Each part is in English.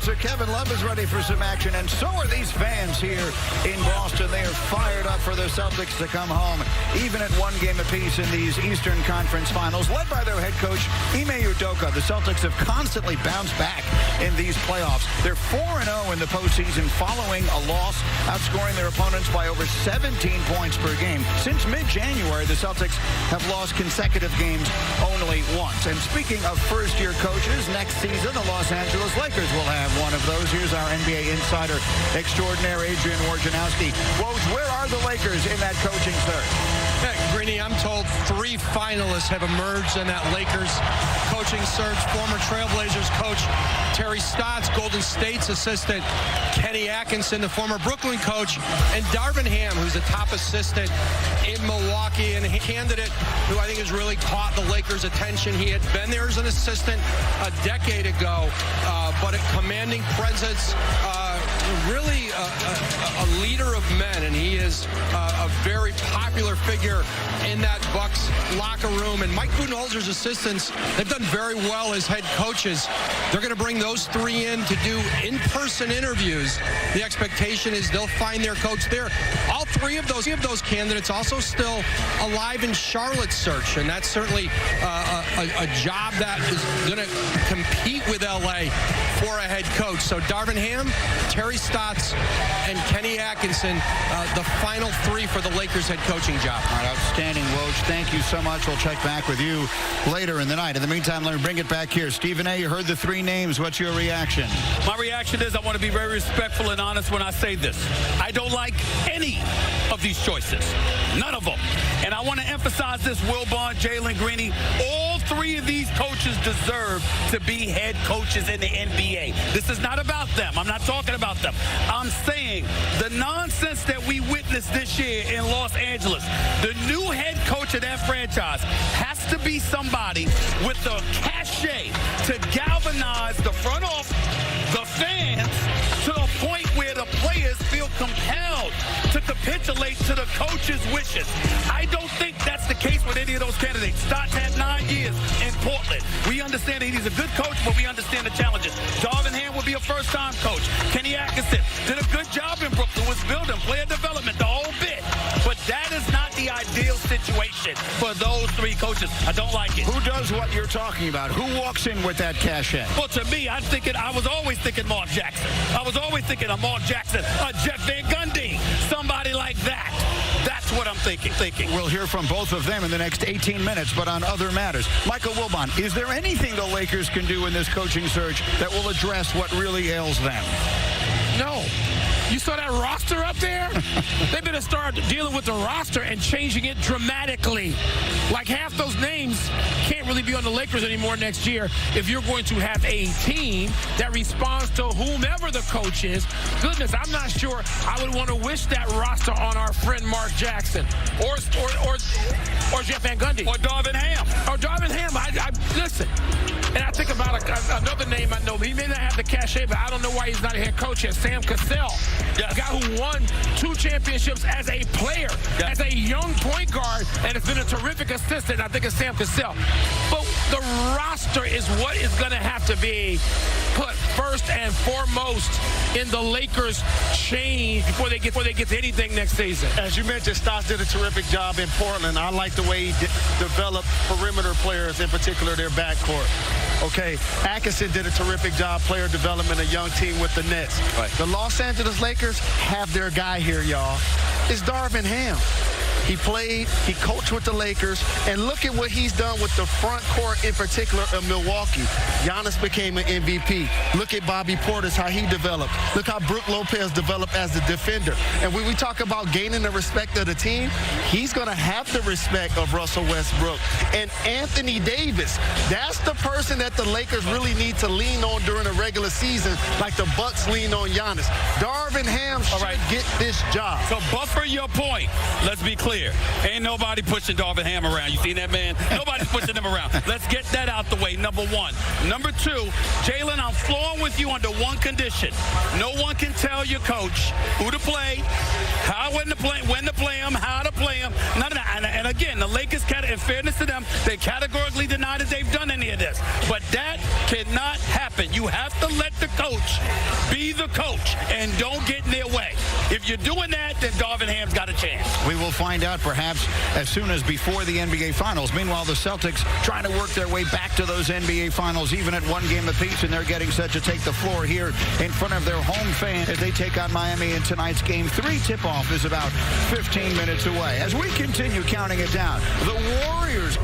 So Kevin Love is ready for some action, and so are these fans here in Boston. They are fired up for the Celtics to come home, even at one game apiece in these Eastern Conference Finals. Led by their head coach, Ime Udoka, the Celtics have constantly bounced back in these playoffs. They're 4-0 in the postseason following a loss, outscoring their opponents by over 17 points per game. Since mid-January, the Celtics have lost consecutive games only once. And speaking of first-year coaches, next season, the Los Angeles Lakers will have one of those. Here's our NBA insider extraordinaire, Adrian Wojnarowski. Woj, where are the Lakers in that coaching search? Yeah, Greeny, I'm told 3 finalists have emerged in that Lakers coaching search. Former Trailblazers coach Terry Stotts, Golden State's assistant Kenny Atkinson, the former Brooklyn coach, and Darvin Ham, who's the top assistant in Milwaukee, and a candidate who I think has really caught the Lakers' attention. He had been there as an assistant a decade ago, but a commanding presence, really a leader of men, and he is a very popular figure in that Bucks locker room. And Mike Budenholzer's assistants, they've done very well as head coaches. They're going to bring those 3 in to do in-person interviews. The expectation is they'll find their coach there. All 3 of those candidates also still alive in Charlotte's search, and that's certainly a job that is going to compete with L.A. for a head coach. So Darvin Ham, Terry Stotts, and Kenny Atkinson, the final 3 for the Lakers head coaching job. All right, outstanding, Woj. Thank you so much. We'll check back with you later in the night. In the meantime, let me bring it back here. Stephen A., you heard the 3 names. What's your reaction? My reaction is I want to be very respectful and honest when I say this. I don't like any of these choices. None of them. And I want to emphasize this, Wilbon, Jalen Greeny. All 3 of these coaches deserve to be head coaches in the NBA. This is not about them. I'm not talking about them. I'm saying the nonsense that we witnessed this year in Los Angeles, the new head coach of that franchise has to be somebody with the cachet to galvanize the front office, the fans, to the point where the players feel compelled to capitulate to the coach's wishes. I don't think that's the case with any of those candidates. Stotts had 9 years in Portland. We understand that he's a good coach, but we understand the challenges. Darvin Ham will be a first-time coach. Kenny Atkinson did a good job in Brooklyn, was building player development, the whole bit. But that is not the ideal situation for those 3 coaches. I don't like it. Who does what you're talking about? Who walks in with that cachet? Well, to me, I was always thinking Mark Jackson. I was always thinking of Mark Jackson, Jeff Van Gundy, somebody like that. That's what I'm thinking. We'll hear from both of them in the next 18 minutes, but on other matters. Michael Wilbon, is there anything the Lakers can do in this coaching search that will address what really ails them? No. You saw that roster up there? They better start dealing with the roster and changing it dramatically. Like half those names can't really be on the Lakers anymore next year if you're going to have a team that responds to whomever the coach is. Goodness, I'm not sure I would want to wish that roster on our friend Mark Jackson or Jeff Van Gundy. Or Darvin Ham. Or Darvin Ham. I listen. And I think about another name I know. He may not have the cachet, but I don't know why he's not a head coach yet. Sam Cassell, yes. A guy who won 2 championships as a player, yes. as a young point guard, and has been a terrific assistant. I think it's Sam Cassell. But the roster is what is going to have to be put first and foremost in the Lakers' change before they get to anything next season. As you mentioned, Stotts did a terrific job in Portland. I like the way he developed perimeter players, in particular their backcourt. Okay, Atkinson did a terrific job, player development, a young team with the Nets. Right. The Los Angeles Lakers have their guy here, y'all. It's Darvin Ham. He played, he coached with the Lakers, and look at what he's done with the front court, in particular of Milwaukee. Giannis became an MVP. Look at Bobby Portis, how he developed. Look how Brook Lopez developed as a defender. And when we talk about gaining the respect of the team, he's going to have the respect of Russell Westbrook. And Anthony Davis, that's the person that the Lakers really need to lean on during the regular season, like the Bucks lean on Giannis. Darvin Ham should get this job. So buffer your point. Let's be clear. clear. Ain't nobody pushing Darvin Ham around. You seen that, man? Nobody's pushing him around. Let's get that out the way, number one. Number two, Jalen, I'm flowing with you under one condition. No one can tell your coach who to play, when to play him, how to play him. None of that. And again, the Lakers, in fairness to them, they categorically deny that they've done any of this. But that cannot happen. You have to let the coach be the coach and don't get in their way. If you're doing that, then Darvin Ham's got a chance. We will find out perhaps as soon as before the NBA Finals. Meanwhile, the Celtics trying to work their way back to those NBA Finals, even at one game apiece, and they're getting set to take the floor here in front of their home fans as they take on Miami in tonight's Game 3. Tip-off is about 15 minutes away. As we continue counting it down, the Warriors.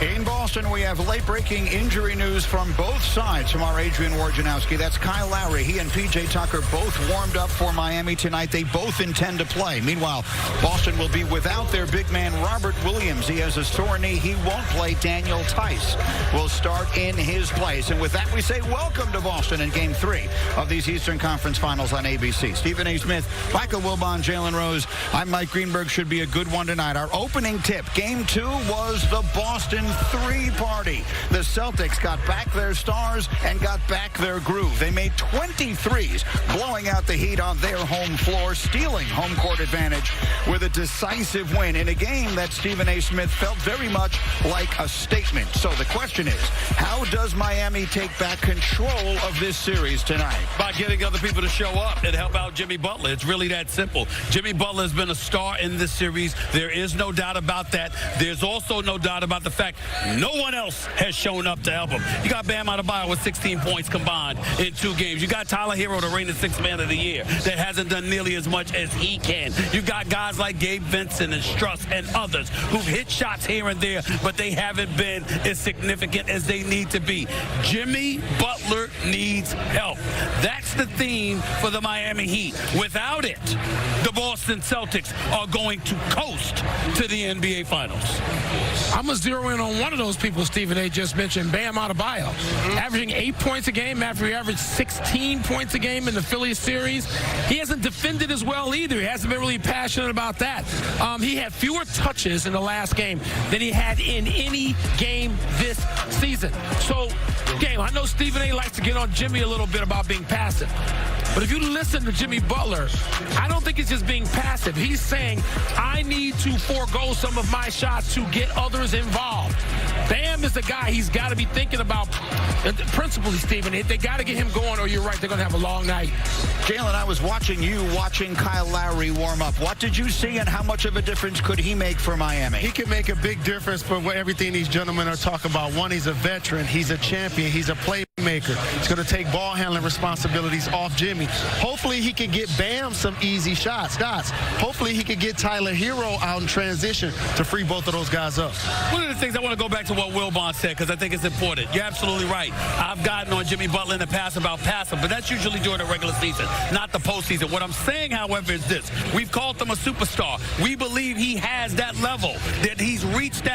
In Boston, we have late-breaking injury news from both sides from our Adrian Wojnarowski. That's Kyle Lowry. He and P.J. Tucker both warmed up for Miami tonight. They both intend to play. Meanwhile, Boston will be without their big man, Robert Williams. He has a sore knee. He won't play. Daniel Tice will start in his place. And with that, we say welcome to Boston in Game 3 of these Eastern Conference Finals on ABC. Stephen A. Smith, Michael Wilbon, Jalen Rose. I'm Mike Greenberg. Should be a good one tonight. Our opening tip, Game 2, was the Boston 3 party. The Celtics got back their stars and got back their groove. They made 23s, blowing out the Heat on their home floor, stealing home court advantage with a decisive win in a game that Stephen A. Smith felt very much like a statement. So the question is, how does Miami take back control of this series tonight? By getting other people to show up and help out Jimmy Butler. It's really that simple. Jimmy Butler has been a star in this series. There is no doubt about that. There's also no doubt about the fact no one else has shown up to help him. You got Bam Adebayo with 16 points combined in 2 games. You got Tyler Hero, the reigning 6th man of the year, that hasn't done nearly as much as he can. You got guys like Gabe Vincent and Struss and others who've hit shots here and there, but they haven't been as significant as they need to be. Jimmy Butler needs help. That's the theme for the Miami Heat. Without it, the Boston Celtics are going to coast to the NBA Finals. I'm going to zero in on one of those people Stephen A. just mentioned, Bam Adebayo. Averaging 8 points a game after he averaged 16 points a game in the Phillies series. He hasn't defended as well either. He hasn't been really passionate about that. He had fewer touches in the last game than he had in any game this season. So, game, I know Stephen A. likes to get on Jimmy a little bit about being passive. But if you listen to Jimmy Butler, I don't think it's just being passive. He's saying, I need to forego some of my shots to get others involved. Bam is the guy he's got to be thinking about. Principally, Stephen, they got to get him going, or you're right, they're going to have a long night. Jalen, I was watching Kyle Lowry warm up. What did you see, and how much of a difference could he make for Miami? He can make a big difference for everything these gentlemen are talking about. One, he's a veteran. He's a champion. He's a playmaker. He's going to take ball handling responsibilities off Jimmy. Hopefully, he can get Bam some easy shots. Hopefully, he can get Tyler Hero out in transition to free both of those guys up. One of the things I want to go back to what Wilbon said, because I think it's important. You're absolutely right. I've gotten on Jimmy Butler in the past about passing, but that's usually during the regular season, not the postseason. What I'm saying, however, is this. We've called him a superstar. We believe he has that level, that he's reached that